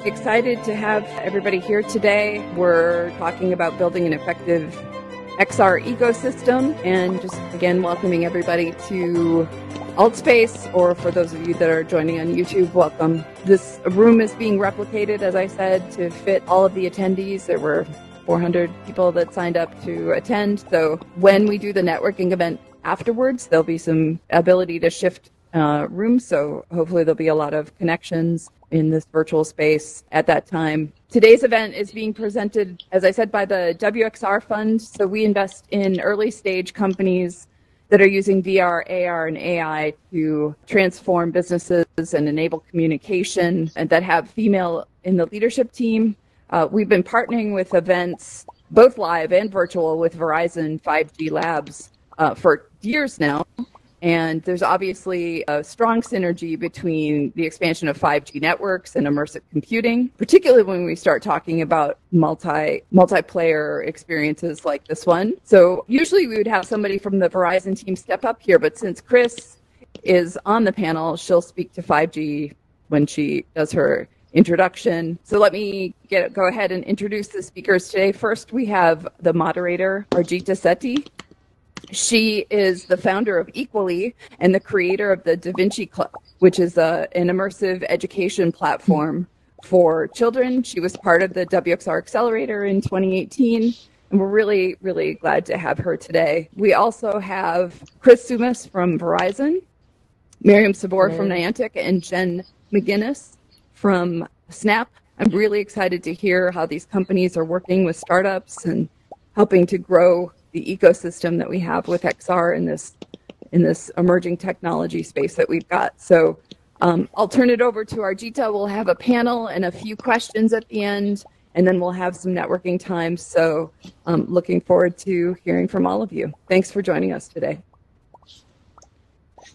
Excited to have everybody here today. We're talking about building an effective XR ecosystem and just again welcoming everybody to AltSpace, or for those of you that are joining on YouTube, welcome. This room is being replicated, as I said, to fit all of the attendees. There were 400 people that signed up to attend. So when we do the networking event afterwards, there'll be some ability to shift rooms. So hopefully there'll be a lot of connections in this virtual space at that time. Today's event is being presented, as I said, by the WXR Fund. So we invest in early stage companies that are using VR, AR, and AI to transform businesses and enable communication, and that have female in the leadership team. We've been partnering with events, both live and virtual, with Verizon 5G Labs for years now. And there's obviously a strong synergy between the expansion of 5G networks and immersive computing, particularly when we start talking about multiplayer experiences like this one. So usually we would have somebody from the Verizon team step up here, but since Chris is on the panel, she'll speak to 5G when she does her introduction. So let me go ahead and introduce the speakers today. First, we have the moderator, Arjita Sethi. She is the founder of Equally and the creator of the Da Vinci Club, which is an immersive education platform for children. She was part of the WXR Accelerator in 2018, and we're really, really glad to have her today. We also have Chris Sumas from Verizon, Miriam Sabor from Niantic, and Jen McGinnis from Snap. I'm really excited to hear how these companies are working with startups and helping to grow the ecosystem that we have with XR in this emerging technology space that we've got. So I'll turn it over to Arjita. We'll have a panel and a few questions at the end, and then we'll have some networking time. So looking forward to hearing from all of you. Thanks for joining us today.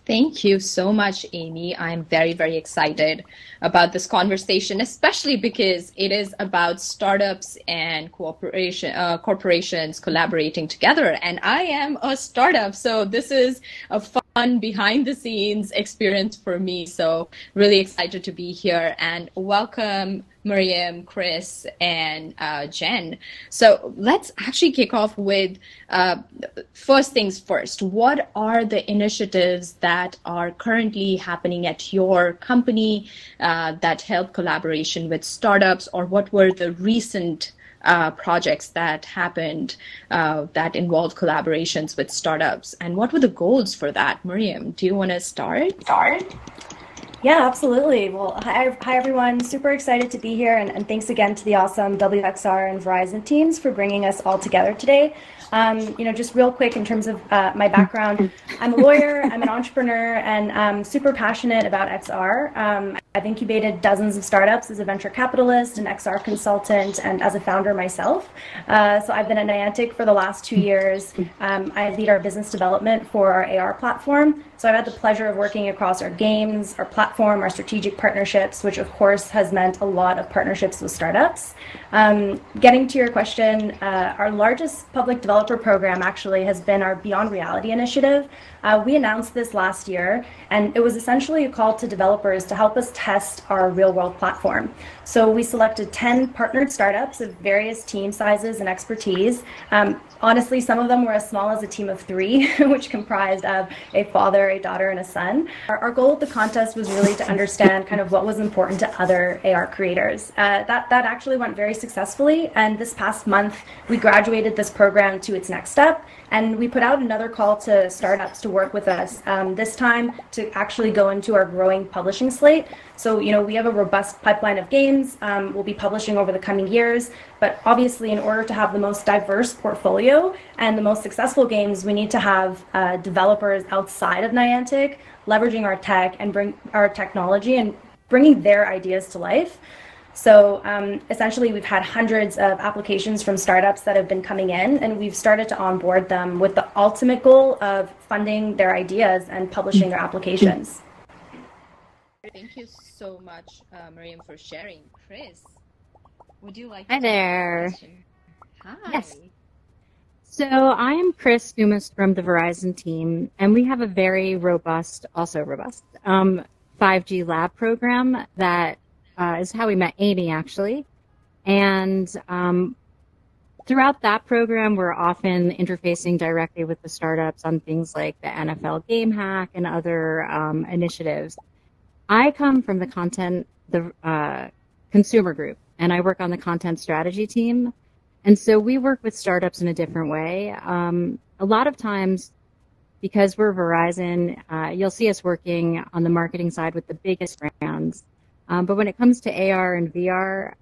Thank you so much, Amy. I'm very, very excited about this conversation, especially because it is about startups and corporations collaborating together. And I am a startup, so this is a fun behind-the-scenes experience for me. So really excited to be here, and welcome Miriam, Chris, and Jen. So let's actually kick off with first things first. What are the initiatives that are currently happening at your company that help collaboration with startups, or what were the recent projects that happened that involved collaborations with startups, and what were the goals for that? Miriam, do you want to start? Yeah, absolutely. Well, hi everyone. Super excited to be here, and thanks again to the awesome WXR and Verizon teams for bringing us all together today. Just real quick in terms of my background, I'm a lawyer, I'm an entrepreneur, and I'm super passionate about XR. I've incubated dozens of startups as a venture capitalist, an XR consultant, and as a founder myself. So I've been at Niantic for the last 2 years. I lead our business development for our AR platform. So I've had the pleasure of working across our games, our platform, our strategic partnerships, which of course has meant a lot of partnerships with startups. Getting to your question, our largest public developer program actually has been our Beyond Reality initiative. We announced this last year, and it was essentially a call to developers to help us test our real-world platform. So we selected 10 partnered startups of various team sizes and expertise. Honestly, some of them were as small as a team of 3, which comprised of a father, a daughter, and a son. Our goal of the contest was really to understand kind of what was important to other AR creators. That actually went very successfully, and this past month, we graduated this program to its next step, and we put out another call to startups to work with us, this time to actually go into our growing publishing slate. So, we have a robust pipeline of games we'll be publishing over the coming years, but obviously in order to have the most diverse portfolio and the most successful games, we need to have developers outside of Niantic leveraging our tech and bring our technology and bringing their ideas to life. So essentially, we've had hundreds of applications from startups that have been coming in, and we've started to onboard them with the ultimate goal of funding their ideas and publishing their applications. Thank you so much, Miriam, for sharing. Chris, would you like to Hi there. Hi. Yes. So I'm Chris Sumas from the Verizon team, and we have a very robust 5G lab program that is how we met Amy, actually. And throughout that program, we're often interfacing directly with the startups on things like the NFL Game Hack and other initiatives. I come from the consumer group, and I work on the content strategy team. And so we work with startups in a different way. A lot of times, because we're Verizon, you'll see us working on the marketing side with the biggest brands. But when it comes to AR and VR,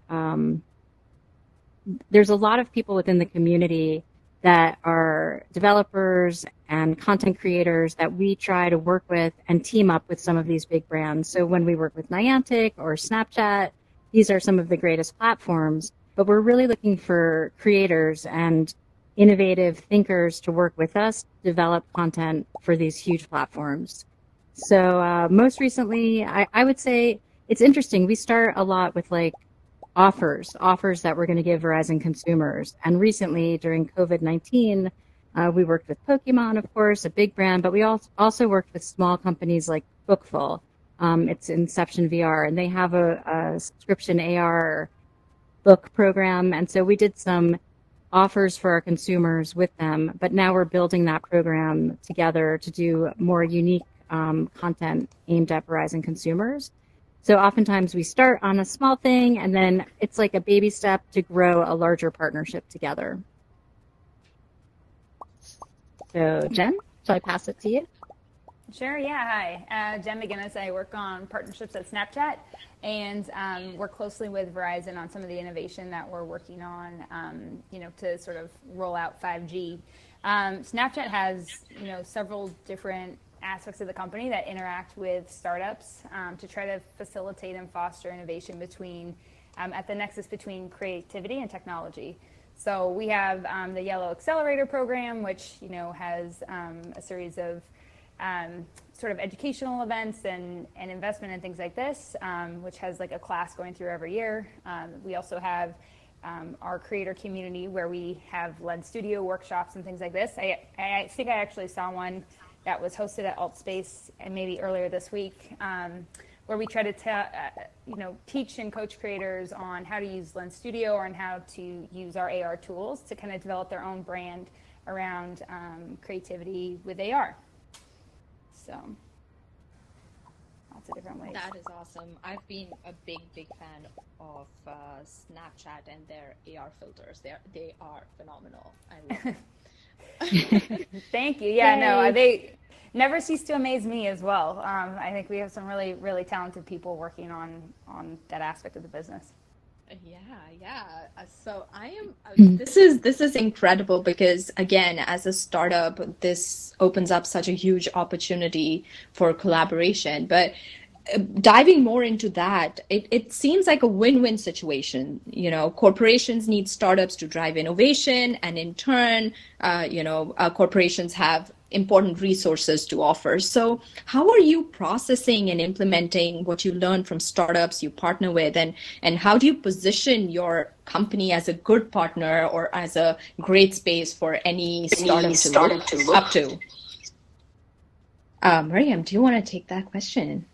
there's a lot of people within the community that are developers and content creators that we try to work with and team up with some of these big brands. So when we work with Niantic or Snapchat, these are some of the greatest platforms, but we're really looking for creators and innovative thinkers to work with us to develop content for these huge platforms. So most recently, I would say it's interesting. We start a lot with like offers that we're going to give Verizon consumers. And recently, during COVID-19, we worked with Pokemon, of course, a big brand, but we also worked with small companies like Bookful. It's Inception VR, and they have a subscription AR book program. And so we did some offers for our consumers with them, but now we're building that program together to do more unique content aimed at Verizon consumers. So oftentimes we start on a small thing, and then it's like a baby step to grow a larger partnership together. So Jen, shall I pass it to you? Sure, yeah, hi. Jen McGinnis. I work on partnerships at Snapchat and work closely with Verizon on some of the innovation that we're working on, to sort of roll out 5G. Snapchat has, several different aspects of the company that interact with startups to try to facilitate and foster innovation at the nexus between creativity and technology. So we have the Yellow Accelerator program, which has a series of sort of educational events and investment and things like this, which has like a class going through every year. We also have our creator community where we have led studio workshops and things like this. I think I actually saw one that was hosted at AltSpace and maybe earlier this week, where we try to teach and coach creators on how to use Lens Studio or on how to use our AR tools to kind of develop their own brand around creativity with AR. So lots of different ways. That is awesome. I've been a big fan of Snapchat and their AR filters. They are phenomenal. I love them. Thank you. Yeah, no, they never cease to amaze me as well. I think we have some really, really talented people working on that aspect of the business. Yeah. So I am. This is incredible because again, as a startup, this opens up such a huge opportunity for collaboration. But diving more into that, it seems like a win-win situation. Corporations need startups to drive innovation, and in turn, corporations have important resources to offer. So how are you processing and implementing what you learn from startups you partner with, and how do you position your company as a good partner or as a great space for any startup to look up to? Miriam, do you want to take that question?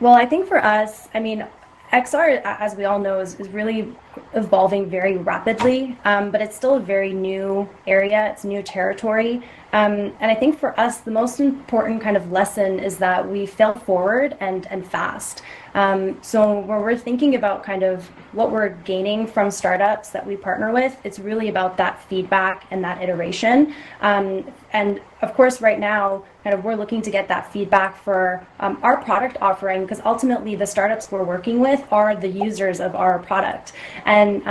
Well, I think for us, XR, as we all know, is really evolving very rapidly, but it's still a very new area. It's new territory. And I think for us, the most important kind of lesson is that we fail forward and fast. So when we're thinking about kind of what we're gaining from startups that we partner with, it's really about that feedback and that iteration. And of course, right now, kind of we're looking to get that feedback for our product offering, because ultimately the startups we're working with are the users of our product. And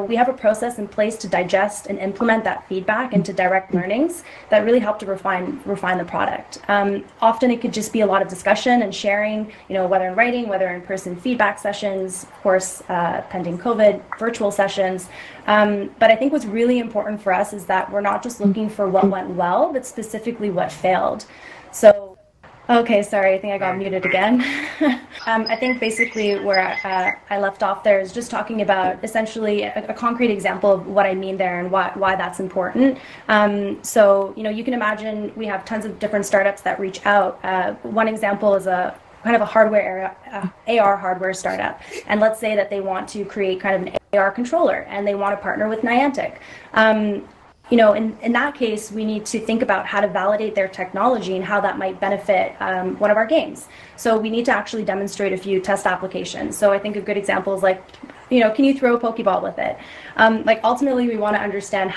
we have a process in place to digest and implement that feedback into direct learnings that really help to refine the product. Often it could just be a lot of discussion and sharing, whether in writing, whether in person feedback sessions, of course, pending COVID, virtual sessions. But I think what's really important for us is that we're not just looking for what went well, but specifically what failed. So, okay, sorry, I think I got muted again. I think basically where I left off there is just talking about essentially a concrete example of what I mean there and why that's important. So, you can imagine we have tons of different startups that reach out. One example is a kind of a AR hardware startup, and let's say that they want to create kind of an AR controller and they want to partner with Niantic. In that case, we need to think about how to validate their technology and how that might benefit one of our games. So we need to actually demonstrate a few test applications. So I think a good example is like, can you throw a Pokeball with it? Ultimately, we want to understand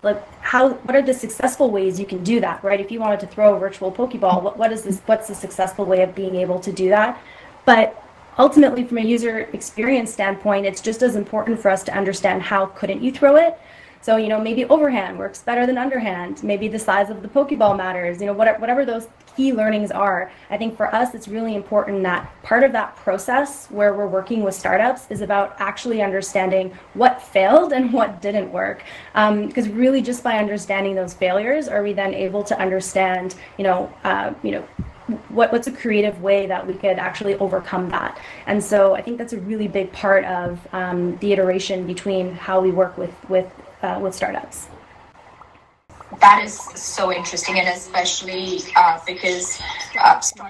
what are the successful ways you can do that, right? If you wanted to throw a virtual Pokeball, what's the successful way of being able to do that? But ultimately, from a user experience standpoint, it's just as important for us to understand how couldn't you throw it. So, maybe overhand works better than underhand. Maybe the size of the Pokeball matters. Whatever those key learnings are, I think for us, it's really important that part of that process where we're working with startups is about actually understanding what failed and what didn't work. Because really just by understanding those failures are we then able to understand, what's a creative way that we could actually overcome that. And so I think that's a really big part of the iteration between how we work with startups. That is so interesting, and especially because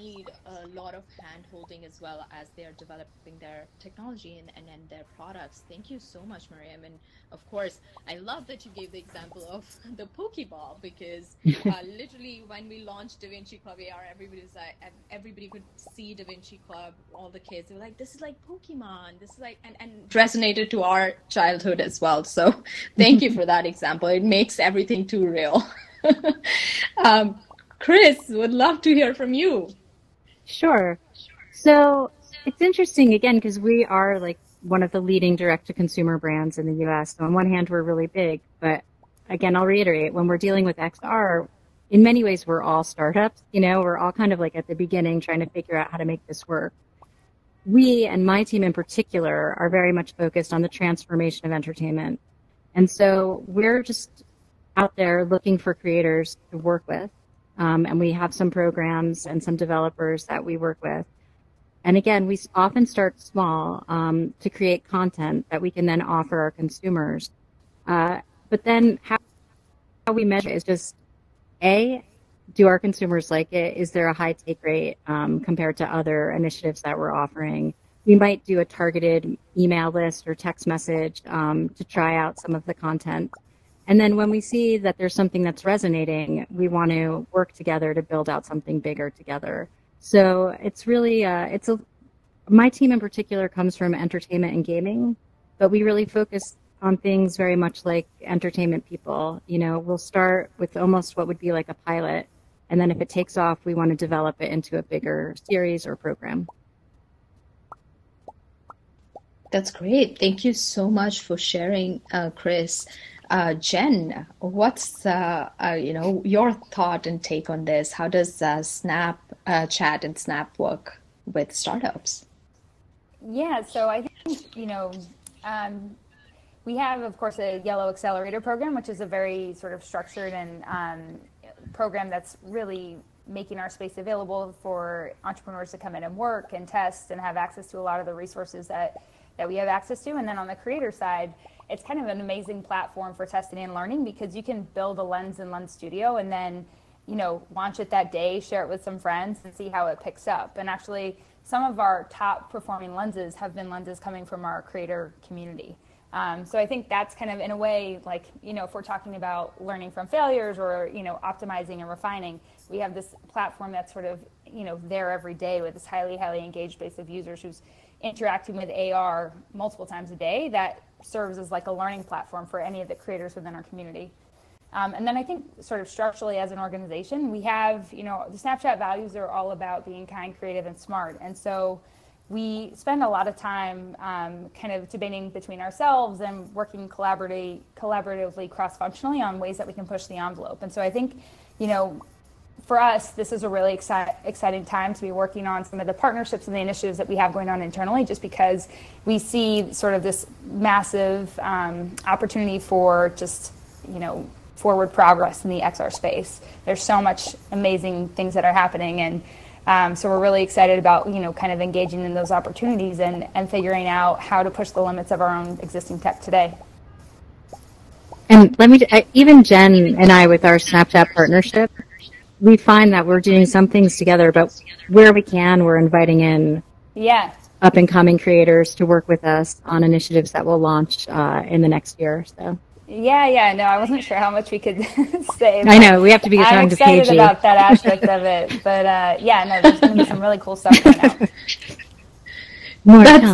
need a lot of hand-holding as well as they're developing their technology and their products. Thank you so much, Miriam. And of course, I love that you gave the example of the Pokeball, because literally when we launched DaVinci Club AR, everybody could see DaVinci Club, all the kids were like, this is like Pokemon, this is like, and resonated to our childhood as well. So thank you for that example. It makes everything too real. Chris, would love to hear from you. Sure. So it's interesting, again, because we are like one of the leading direct-to-consumer brands in the U.S. So on one hand, we're really big, but again, I'll reiterate, when we're dealing with XR, in many ways, we're all startups. We're all kind of like at the beginning trying to figure out how to make this work. We, and my team in particular, are very much focused on the transformation of entertainment. And so we're just out there looking for creators to work with. And we have some programs and some developers that we work with. And again, we often start small to create content that we can then offer our consumers. But then how we measure is just, do our consumers like it? Is there a high take rate compared to other initiatives that we're offering? We might do a targeted email list or text message to try out some of the content. And then when we see that there's something that's resonating, we want to work together to build out something bigger together. So it's really, my team in particular comes from entertainment and gaming, but we really focus on things very much like entertainment people. We'll start with almost what would be like a pilot. And then if it takes off, we want to develop it into a bigger series or program. That's great. Thank you so much for sharing, Chris. Jen, what's your thought and take on this? How does Snapchat and Snap work with startups? Yeah, so I think we have, of course, a Yellow Accelerator program, which is a very sort of structured and program that's really making our space available for entrepreneurs to come in and work and test and have access to a lot of the resources that we have access to. And then on the creator side, it's kind of an amazing platform for testing and learning, because you can build a lens in Lens Studio and then, launch it that day, share it with some friends and see how it picks up. And actually, some of our top performing lenses have been lenses coming from our creator community. So I think that's kind of, in a way, like, if we're talking about learning from failures or, optimizing and refining, we have this platform that's sort of, there every day with this highly engaged base of users who's interacting with AR multiple times a day that serves as like a learning platform for any of the creators within our community. And then I think sort of structurally as an organization, we have, the Snapchat values are all about being kind, creative, and smart. And so we spend a lot of time kind of debating between ourselves and working collaboratively, cross-functionally on ways that we can push the envelope. And so I think, for us, this is a really exciting time to be working on some of the partnerships and the initiatives that we have going on internally, just because we see sort of this massive opportunity for just, forward progress in the XR space. There's so much amazing things that are happening, and so we're really excited about, kind of engaging in those opportunities and figuring out how to push the limits of our own existing tech today. And even Jen and I, with our Snapchat partnership, we find that we're doing some things together, but where we can, we're inviting in up and coming creators to work with us on initiatives that will launch in the next year. So. Yeah. No, I wasn't sure how much we could say. I know we have to be I'm trying to PG. excited about that aspect of it, but no, there's going to be some really cool stuff coming out.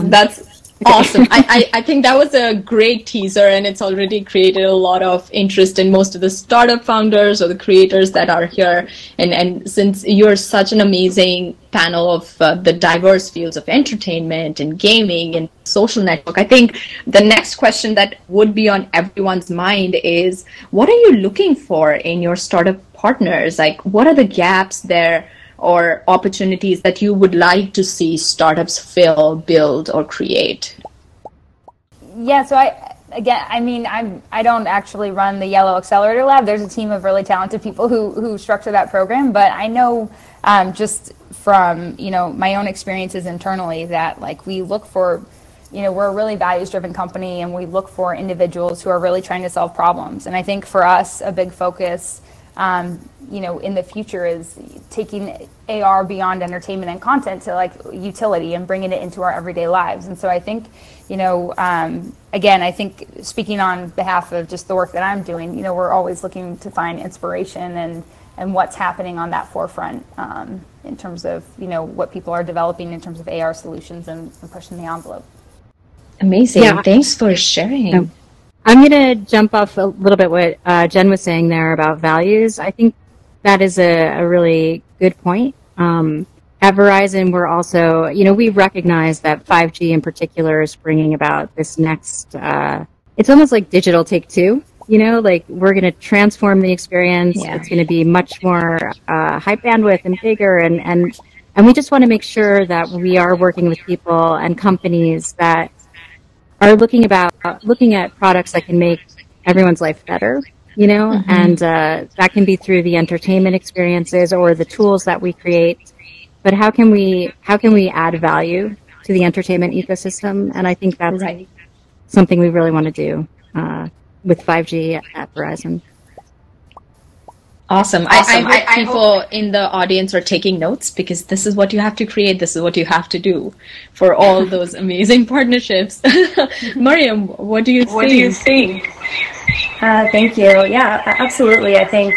That's awesome. I think that was a great teaser, and it's already created a lot of interest in most of the startup founders or the creators that are here. And since you're such an amazing panel of the diverse fields of entertainment and gaming and social network, I think the next question that would be on everyone's mind is, what are you looking for in your startup partners? Like, what are the gaps there or opportunities that you would like to see startups fill, build, or create? Yeah, so I don't actually run the Yellow Accelerator Lab. There's a team of really talented people who structure that program, but I know just from my own experiences internally that we look for, we're a really values-driven company, and we look for individuals who are really trying to solve problems. And I think for us, a big focus in the future is taking AR beyond entertainment and content to utility and bringing it into our everyday lives. And so I think, again, I think speaking on behalf of just the work that I'm doing, we're always looking to find inspiration and what's happening on that forefront in terms of, what people are developing in terms of AR solutions and pushing the envelope. Amazing. Yeah. Thanks for sharing. I'm going to jump off a little bit what Jen was saying there about values. I think that is a really good point. At Verizon, we're also, we recognize that 5G in particular is bringing about this next, it's almost like digital take two, we're going to transform the experience. Yeah. It's going to be much more high bandwidth and bigger. And we just want to make sure that we are working with people and companies that are looking at products that can make everyone's life better, mm-hmm. and that can be through the entertainment experiences or the tools that we create. But how can we add value to the entertainment ecosystem? And I think that's something we really want to do with 5G at Verizon. Awesome. I hope people in the audience are taking notes, because this is what you have to create. This is what you have to do for all those amazing partnerships. Mariam, what do you think? Thank you. Yeah, absolutely. I think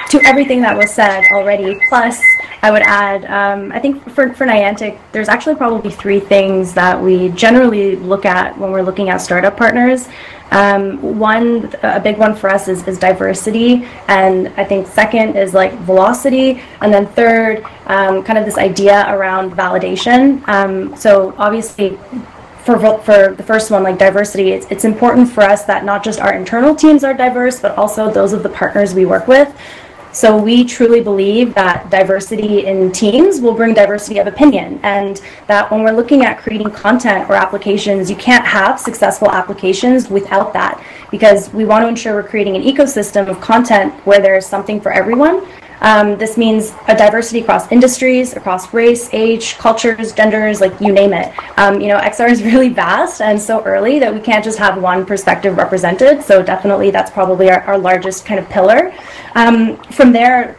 to everything that was said already, plus I would add, I think for Niantic, there's actually probably three things that we generally look at when we're looking at startup partners. One, a big one for us is diversity, and I think second is velocity, and then third, kind of this idea around validation. So obviously, for the first one, diversity, it's important for us that not just our internal teams are diverse, but also those of the partners we work with. So we truly believe that diversity in teams will bring diversity of opinion, and that when we're looking at creating content or applications, you can't have successful applications without that, because we want to ensure we're creating an ecosystem of content where there's something for everyone. This means a diversity across industries, across race, age, cultures, genders, you name it. XR is really vast and so early that we can't just have one perspective represented. So definitely that's probably our largest kind of pillar. From there,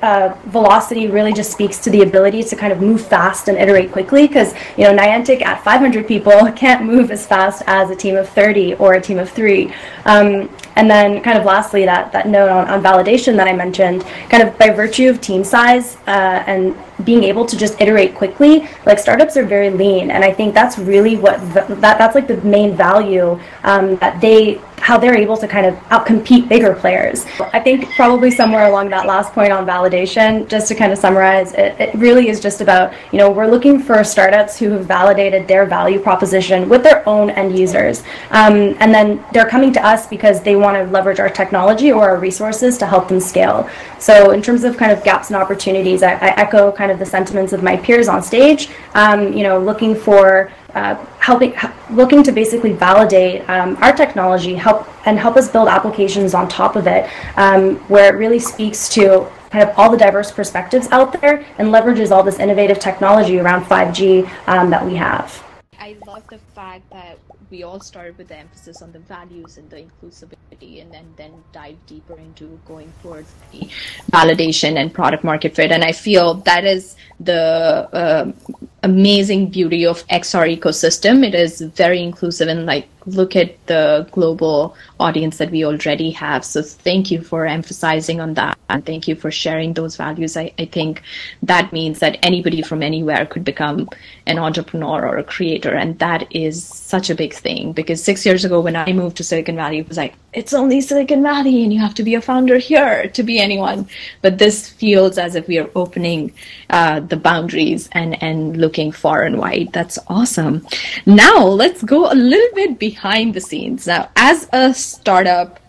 velocity really just speaks to the ability to kind of move fast and iterate quickly, because Niantic at 500 people can't move as fast as a team of 30 or a team of 3. And then kind of lastly, that note on validation that I mentioned, kind of by virtue of team size and being able to just iterate quickly, startups are very lean, and I think that's really that's the main value that how they're able to kind of outcompete bigger players. I think probably somewhere along that last point on validation, just to kind of summarize, it really is just about, we're looking for startups who have validated their value proposition with their own end users. And then they're coming to us because they want to leverage our technology or our resources to help them scale. So in terms of kind of gaps and opportunities, I echo kind of the sentiments of my peers on stage, looking for looking to basically validate our technology, help us build applications on top of it, where it really speaks to kind of all the diverse perspectives out there and leverages all this innovative technology around 5G that we have. I love the fact that we all started with the emphasis on the values and the inclusivity and then dive deeper into going towards the validation and product market fit. And I feel that is the amazing beauty of XR ecosystem. It is very inclusive, and like, look at the global audience that we already have. So thank you for emphasizing on that, and thank you for sharing those values. I think that means that anybody from anywhere could become an entrepreneur or a creator, and that is such a big thing, because 6 years ago when I moved to Silicon Valley, it was like, it's only Silicon Valley and you have to be a founder here to be anyone. But this feels as if we are opening the boundaries and looking far and wide. That's awesome. Now let's go a little bit behind the scenes. Now, as a startup,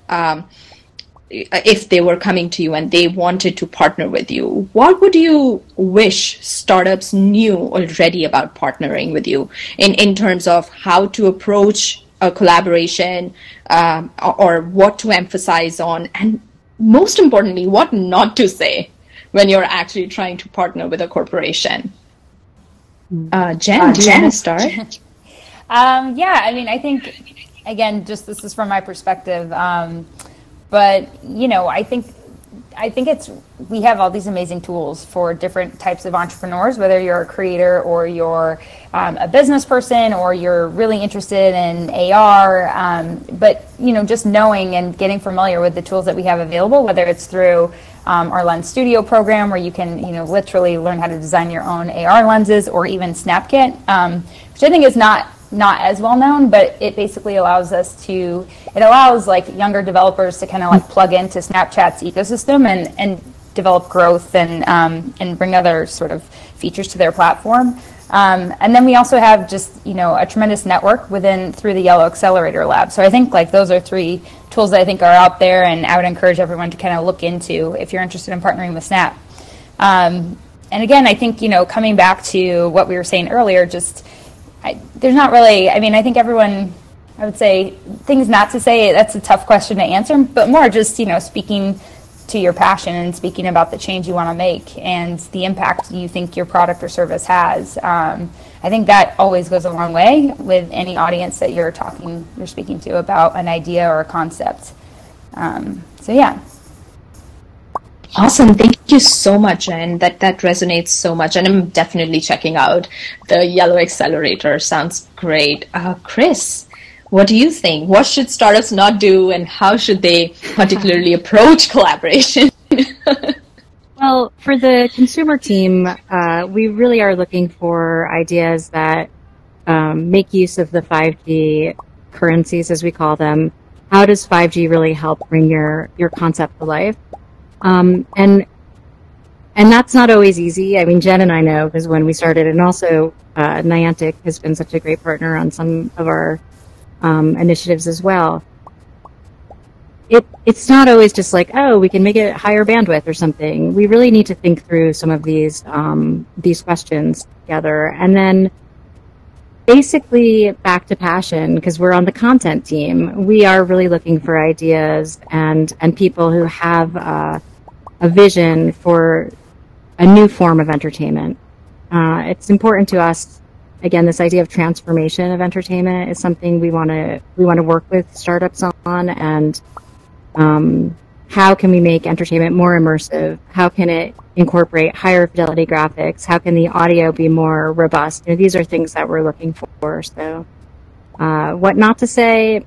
if they were coming to you and they wanted to partner with you, what would you wish startups knew already about partnering with you in terms of how to approach a collaboration, or what to emphasize on, and most importantly, what not to say when you're actually trying to partner with a corporation? Jen, do you want to start? Yeah, I mean, I think, again, just this is from my perspective, but, you know, I think we have all these amazing tools for different types of entrepreneurs, whether you're a creator or you're a business person or you're really interested in AR. But, you know, just knowing and getting familiar with the tools that we have available, whether it's through our Lens Studio program, where you can, you know, literally learn how to design your own AR lenses, or even SnapKit, which I think is not as well known, but it basically allows like younger developers to kind of like plug into Snapchat's ecosystem and develop growth and bring other sort of features to their platform. And then we also have just, you know, a tremendous network through the Yellow Accelerator Lab. So I think like those are 3 tools that I think are out there, and I would encourage everyone to kind of look into if you're interested in partnering with Snap. And again, I think, you know, coming back to what we were saying earlier, there's not really, I mean, I think everyone, I would say, things not to say, that's a tough question to answer, but more just, you know, speaking to your passion and speaking about the change you want to make and the impact you think your product or service has. I think that always goes a long way with any audience that you're speaking to about an idea or a concept. So yeah. Awesome. Thank you so much. And that resonates so much. And I'm definitely checking out the Yellow Accelerator. Sounds great. Chris, what do you think? What should startups not do, and how should they particularly approach collaboration? Well, for the consumer team, we really are looking for ideas that make use of the 5G currencies, as we call them. How does 5G really help bring your concept to life? And that's not always easy. I mean, Jen and I know, because when we started, and also Niantic has been such a great partner on some of our initiatives as well. It's not always just like, oh, we can make it higher bandwidth or something. We really need to think through some of these questions together, and then basically back to passion, because we're on the content team. We are really looking for ideas and people who have a vision for a new form of entertainment. It's important to us. Again, this idea of transformation of entertainment is something we want to work with startups on, and how can we make entertainment more immersive? How can it incorporate higher fidelity graphics? How can the audio be more robust? You know, these are things that we're looking for. So, what not to say?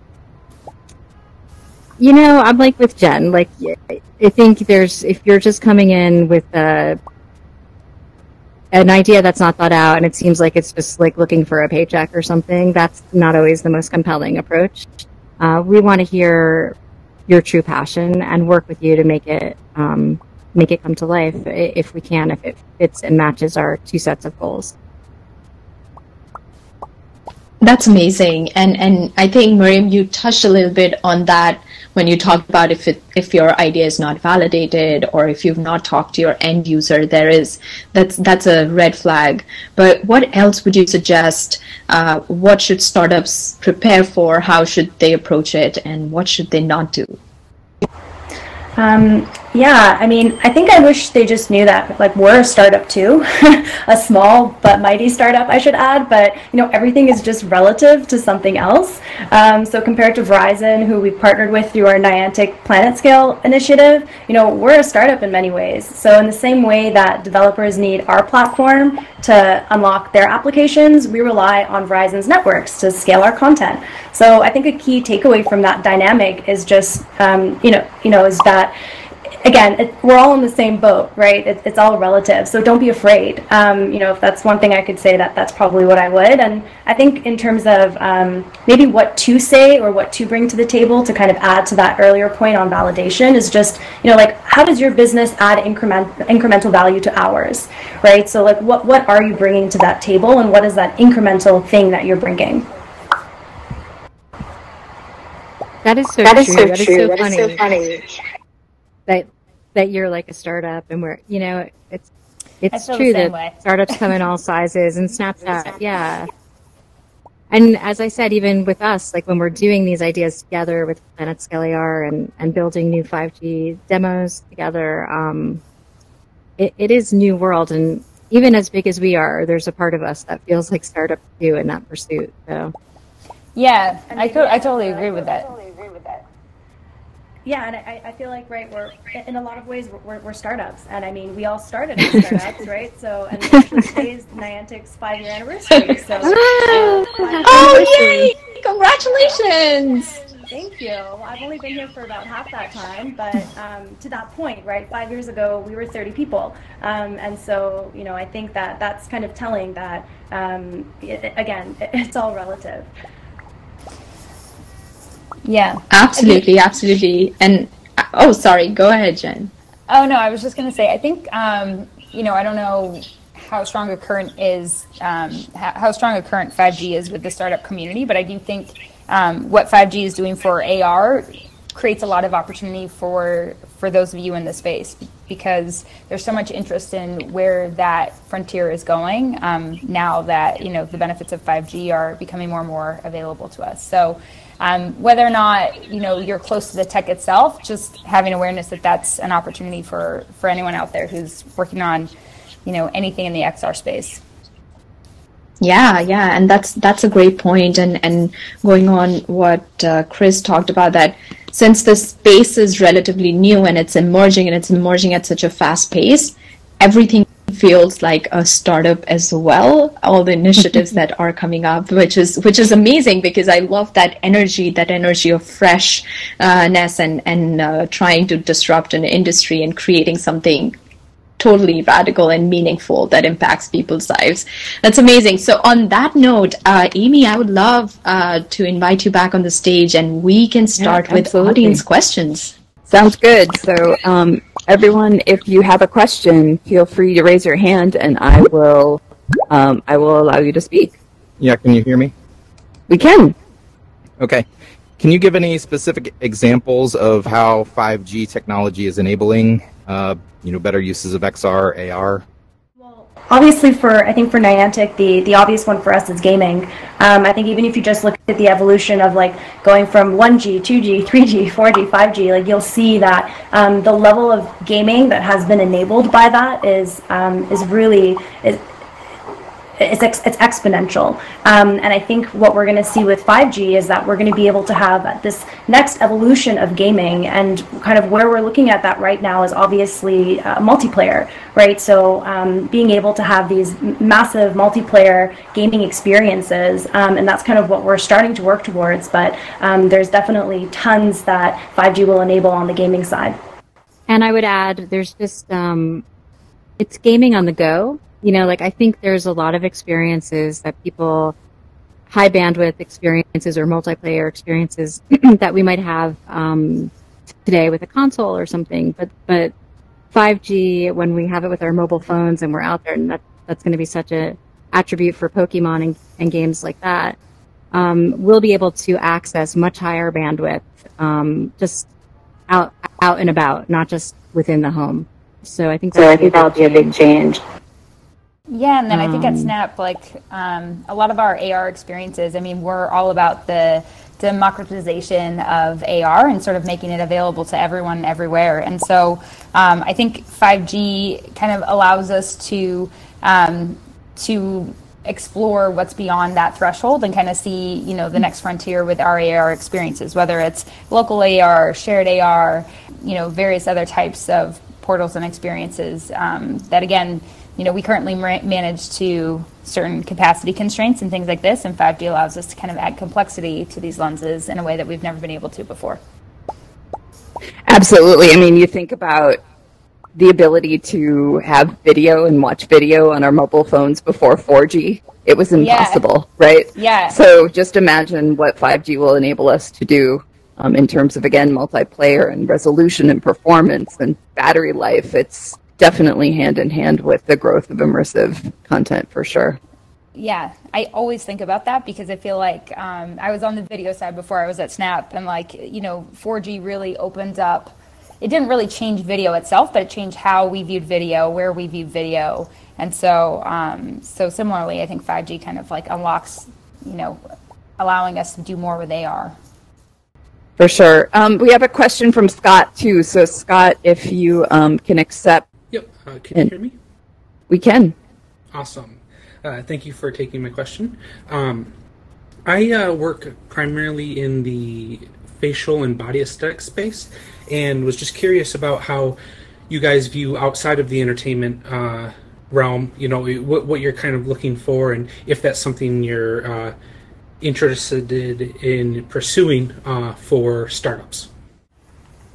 You know, I'm like with Jen. Like, I think if you're just coming in with an idea that's not thought out, and it seems like it's just like looking for a paycheck or something, that's not always the most compelling approach. We want to hear your true passion and work with you to make it come to life if we can, if it fits and matches our 2 sets of goals. That's amazing. And I think, Miriam, you touched a little bit on that when you talked about if your idea is not validated, or if you've not talked to your end user, that's a red flag. But what else would you suggest? What should startups prepare for? How should they approach it? And what should they not do? Yeah, I mean, I think I wish they just knew that, like, we're a startup too, a small but mighty startup, I should add. But everything is just relative to something else. So compared to Verizon, who we've partnered with through our Niantic Planet Scale initiative, we're a startup in many ways. So in the same way that developers need our platform to unlock their applications, we rely on Verizon's networks to scale our content. So I think a key takeaway from that dynamic is just, is that again, we're all in the same boat, right? It's all relative. So don't be afraid. If that's one thing I could say, that's probably what I would. And I think in terms of maybe what to say or what to bring to the table to kind of add to that earlier point on validation is just, like, how does your business add incremental value to ours, right? So like, what are you bringing to that table, and what is that incremental thing that you're bringing? That is so true. That is so funny. That you're like a startup, and we're it's true that startups come in all sizes, and Snapchat, yeah. And as I said, even with us, like when we're doing these ideas together with Planet Scale AR and building new 5G demos together, it is new world, and even as big as we are, there's a part of us that feels like startup too in that pursuit. So yeah, I totally agree with that. Yeah, and I feel like, right, we're in a lot of ways we're startups, and I mean we all started as startups, right? So and today is Niantic's 5-year anniversary. So yay! Congratulations! Thank you. I've only been here for about half that time, but to that point, right, 5 years ago we were 30 people, and so I think that's kind of telling that again it's all relative. Yeah, absolutely. And sorry, go ahead, Jen. Oh no, I was just going to say, I think I don't know how strong a current 5G is with the startup community, but I do think what 5G is doing for AR creates a lot of opportunity for those of you in the space, because there's so much interest in where that frontier is going now that the benefits of 5G are becoming more and more available to us. So whether or not you're close to the tech itself, just having awareness that that's an opportunity for anyone out there who's working on anything in the XR space. Yeah, and that's a great point. And going on what Chris talked about, that since the space is relatively new and it's emerging at such a fast pace, everything feels like a startup as well. All the initiatives that are coming up, which is amazing, because I love that energy of freshness and trying to disrupt an industry and creating something totally radical and meaningful that impacts people's lives. That's amazing. So on that note, Amy, I would love to invite you back on the stage, and we can start with audience questions. Sounds good. So everyone, if you have a question, feel free to raise your hand, and I will allow you to speak. Yeah, can you hear me? We can. Okay. Can you give any specific examples of how 5G technology is enabling better uses of XR, AR? Well, obviously I think for Niantic, the obvious one for us is gaming. I think even if you just look at the evolution of like going from 1G, 2G, 3G, 4G, 5G, like you'll see that the level of gaming that has been enabled by that is really it's exponential. And I think what we're going to see with 5G is that we're going to be able to have this next evolution of gaming, and kind of where we're looking at that right now is obviously multiplayer, right? So being able to have these massive multiplayer gaming experiences, and that's kind of what we're starting to work towards, but there's definitely tons that 5G will enable on the gaming side. And I would add, there's just, it's gaming on the go. I think there's a lot of experiences that people, high bandwidth experiences or multiplayer experiences that we might have today with a console or something. But 5G, when we have it with our mobile phones and we're out there, and that's going to be such a attribute for Pokemon and games like that, we'll be able to access much higher bandwidth just out and about, not just within the home. So I think that'll be a big change. Yeah, and then I think at Snap, like a lot of our AR experiences, I mean, we're all about the democratization of AR and sort of making it available to everyone everywhere. And so I think 5G kind of allows us to explore what's beyond that threshold and kind of see, you know, the next frontier with our AR experiences, whether it's local AR, shared AR, you know, various other types of portals and experiences that, again, you know, we currently manage to certain capacity constraints and things like this, and 5G allows us to kind of add complexity to these lenses in a way that we've never been able to before. Absolutely. I mean, you think about the ability to have video and watch video on our mobile phones before 4G. It was impossible, right? Yeah. So just imagine what 5G will enable us to do in terms of, again, multiplayer and resolution and performance and battery life. It's definitely hand in hand with the growth of immersive content for sure. Yeah, I always think about that because I feel like I was on the video side before I was at Snap, and like, you know, 4G really opened up. It didn't really change video itself, but it changed how we viewed video, where we viewed video. And so so similarly, I think 5G kind of like unlocks, you know, allowing us to do more with AR. For sure. We have a question from Scott too. So Scott, if you can accept. Yep. Can you hear me? We can. Awesome. Thank you for taking my question. I work primarily in the facial and body aesthetic space, and was just curious about how you guys view outside of the entertainment realm. You know, what you're kind of looking for, and if that's something you're interested in pursuing for startups.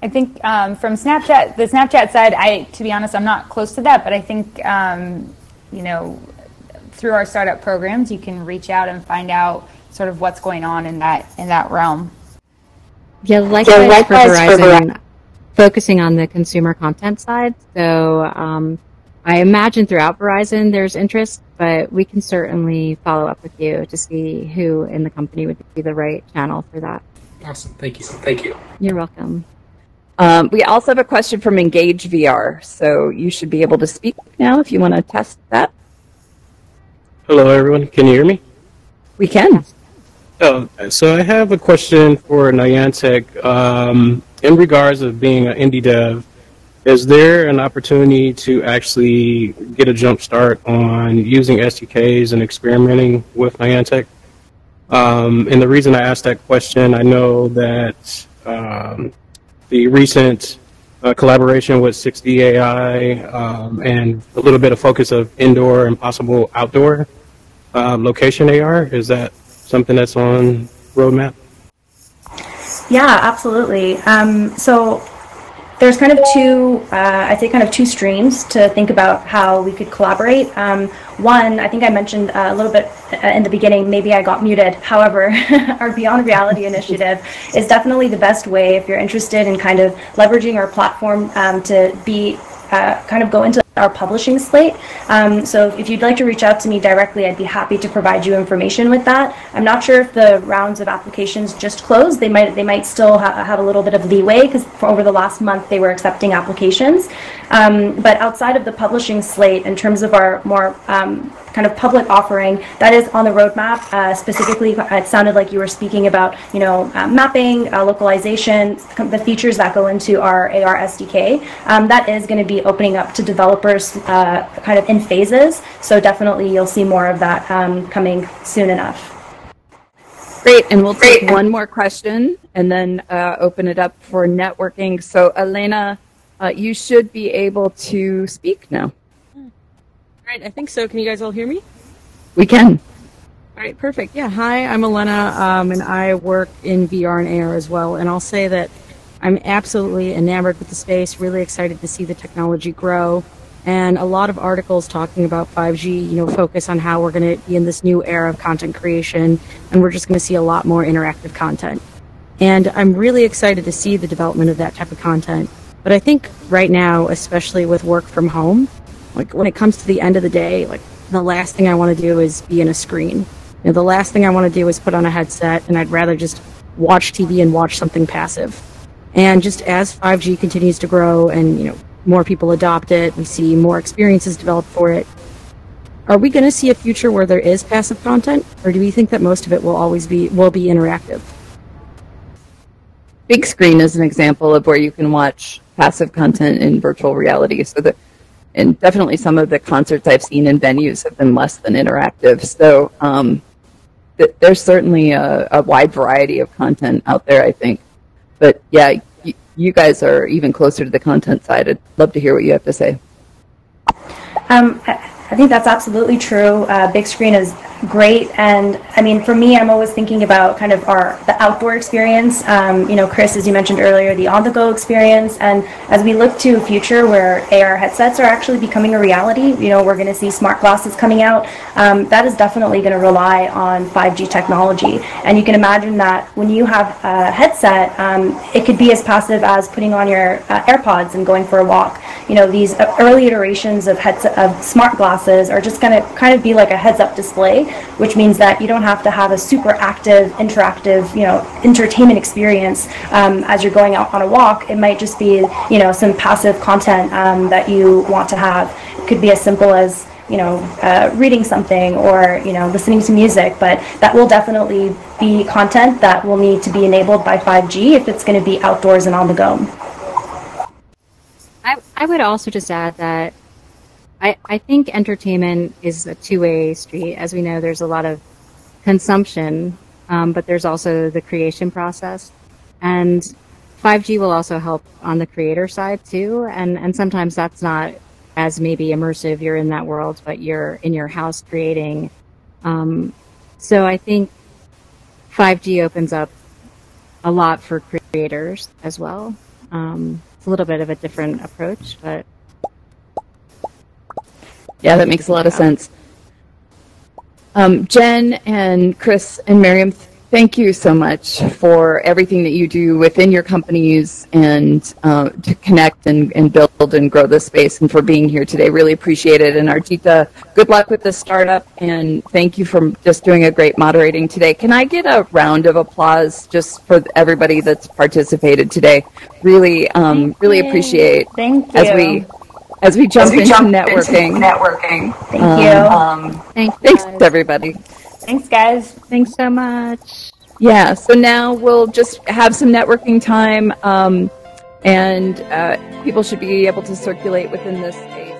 I think from Snapchat, the Snapchat side, to be honest, I'm not close to that, but I think, you know, through our startup programs, you can reach out and find out sort of what's going on in that realm. Yeah, likewise for Verizon, focusing on the consumer content side. So I imagine throughout Verizon there's interest, but we can certainly follow up with you to see who in the company would be the right channel for that. Awesome. Thank you. Thank you. You're welcome. We also have a question from Engage VR, so you should be able to speak now if you want to test that. Hello, everyone. Can you hear me? We can. Oh, so I have a question for Niantic. In regards of being an indie dev, is there an opportunity to actually get a jump start on using SDKs and experimenting with Niantic? And the reason I asked that question, I know that the recent collaboration with 6D AI and a little bit of focus of indoor and possible outdoor location AR, is that something that's on roadmap? Yeah, absolutely. So there's kind of two streams to think about how we could collaborate. One, I think I mentioned a little bit in the beginning, maybe I got muted. However, our Beyond Reality initiative is definitely the best way if you're interested in kind of leveraging our platform to be kind of go into our publishing slate. So if you'd like to reach out to me directly, I'd be happy to provide you information with that. I'm not sure if the rounds of applications just closed. They might still have a little bit of leeway because for over the last month they were accepting applications. But outside of the publishing slate, in terms of our more kind of public offering, that is on the roadmap. Specifically, it sounded like you were speaking about, you know, mapping, localization, the features that go into our AR SDK. That is going to be opening up to developers kind of in phases. So definitely you'll see more of that coming soon enough. Great, and we'll take one more question and then open it up for networking. So Elena, you should be able to speak now. All right, I think so. Can you guys all hear me? We can. All right, perfect. Yeah, hi, I'm Elena, and I work in VR and AR as well. And I'll say that I'm absolutely enamored with the space, really excited to see the technology grow. And a lot of articles talking about 5G, you know, focus on how we're going to be in this new era of content creation, and we're just going to see a lot more interactive content. And I'm really excited to see the development of that type of content. But I think right now, especially with work from home, like when it comes to the end of the day, like the last thing I want to do is be in a screen. You know, the last thing I want to do is put on a headset, and I'd rather just watch TV and watch something passive. And just as 5G continues to grow and, you know, more people adopt it, we see more experiences develop for it, Are we going to see a future where there is passive content, or do we think that most of it will be interactive? Big screen is an example of where you can watch passive content in virtual reality. And definitely some of the concerts I've seen in venues have been less than interactive. So there's certainly a wide variety of content out there, I think. But yeah, you guys are even closer to the content side. I'd love to hear what you have to say. I think that's absolutely true. Big screen is great, and I mean, for me, I'm always thinking about kind of the outdoor experience. Chris, as you mentioned earlier, the on-the-go experience, and as we look to a future where AR headsets are actually becoming a reality, we're going to see smart glasses coming out. That is definitely going to rely on 5G technology, and you can imagine that when you have a headset, it could be as passive as putting on your AirPods and going for a walk. These early iterations of smart glasses are just going to kind of be like a heads-up display, which means that you don't have to have a super active, interactive, entertainment experience as you're going out on a walk. It might just be, some passive content that you want to have. It could be as simple as, reading something or, listening to music, but that will definitely be content that will need to be enabled by 5G if it's going to be outdoors and on the go. I would also just add that I think entertainment is a two-way street. As we know, there's a lot of consumption, but there's also the creation process. And 5G will also help on the creator side too. And sometimes that's not as maybe immersive. You're in that world, but you're in your house creating. So I think 5G opens up a lot for creators as well. It's a little bit of a different approach, but yeah, that makes a lot of sense. Jen and Chris and Miriam, thank you so much for everything that you do within your companies and to connect and build and grow this space, and for being here today. Really appreciate it. And Arjita, good luck with the startup, and thank you for just doing a great moderating today. Can I get a round of applause just for everybody that's participated today? Really, really appreciate. Thank you. As we jump into networking. Thank you. Thanks, everybody. Thanks, guys. thanks so much. Yeah, so now we'll just have some networking time, and people should be able to circulate within this space.